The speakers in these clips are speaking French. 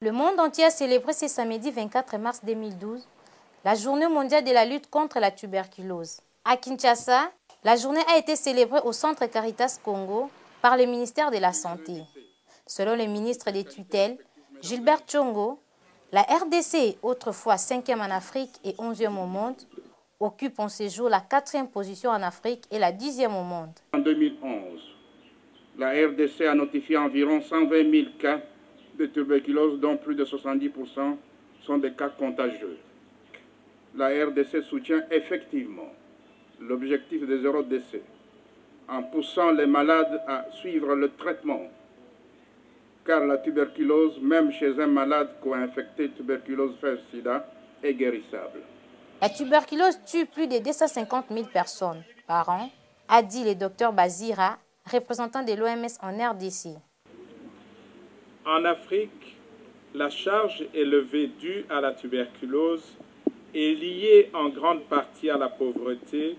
Le monde entier a célébré ce samedi 24 mars 2012 la journée mondiale de la lutte contre la tuberculose. À Kinshasa, la journée a été célébrée au Centre Caritas Congo par le ministère de la Santé. Selon le ministre des tutelles, Gilbert Tchongo, la RDC, autrefois 5e en Afrique et 11e au monde, occupe en ce jour la 4e position en Afrique et la 10e au monde. En 2011, la RDC a notifié environ 120 000 cas de tuberculose, dont plus de 70% sont des cas contagieux. La RDC soutient effectivement l'objectif de zéro décès en poussant les malades à suivre le traitement, car la tuberculose, même chez un malade co-infecté tuberculose FEV-Sida, est guérissable. La tuberculose tue plus de 250 000 personnes par an, a dit le docteur Bazira, représentant de l'OMS en RDC. En Afrique, la charge élevée due à la tuberculose est liée en grande partie à la pauvreté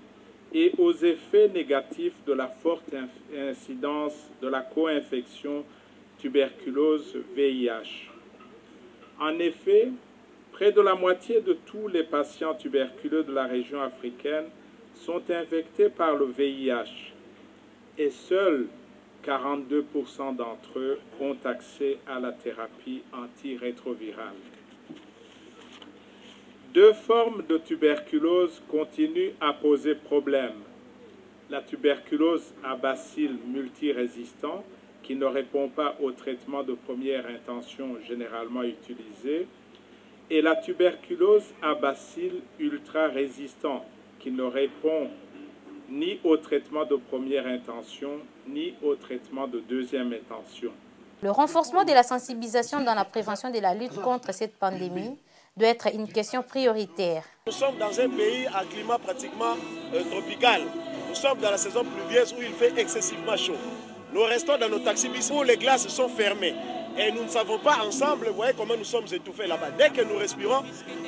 et aux effets négatifs de la forte incidence de la co-infection tuberculose-VIH. En effet, près de la moitié de tous les patients tuberculeux de la région africaine sont infectés par le VIH et seuls 42% d'entre eux ont accès à la thérapie antirétrovirale. Deux formes de tuberculose continuent à poser problème. La tuberculose à bacilles multirésistants, qui ne répond pas au traitement de première intention généralement utilisé, et la tuberculose à bacilles ultra-résistants, qui ne répond ni au traitement de première intention, ni au traitement de deuxième intention. Le renforcement de la sensibilisation dans la prévention de la lutte contre cette pandémie doit être une question prioritaire. Nous sommes dans un pays à climat pratiquement tropical. Nous sommes dans la saison pluvieuse où il fait excessivement chaud. Nous restons dans nos taxis-bis où les glaces sont fermées. Et nous ne savons pas ensemble, vous voyez comment nous sommes étouffés là-bas. Dès que nous respirons,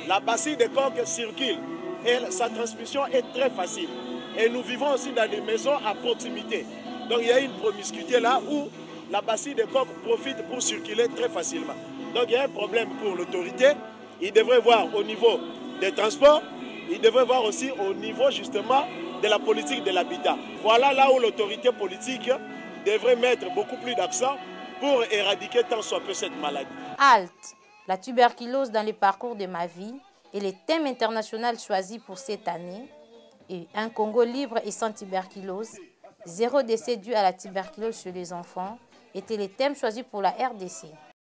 la bacille de coque circule et sa transmission est très facile. Et nous vivons aussi dans des maisons à proximité. Donc il y a une promiscuité là où la bacille de coque profite pour circuler très facilement. Donc il y a un problème pour l'autorité. Il devrait voir au niveau des transports, il devrait voir aussi au niveau justement de la politique de l'habitat. Voilà là où l'autorité politique devrait mettre beaucoup plus d'accent pour éradiquer tant soit peu cette maladie. HALT, la tuberculose dans le parcours de ma vie, est le thème international choisi pour cette année. Et un Congo libre et sans tuberculose, zéro décès dû à la tuberculose chez les enfants, était le thème choisi pour la RDC.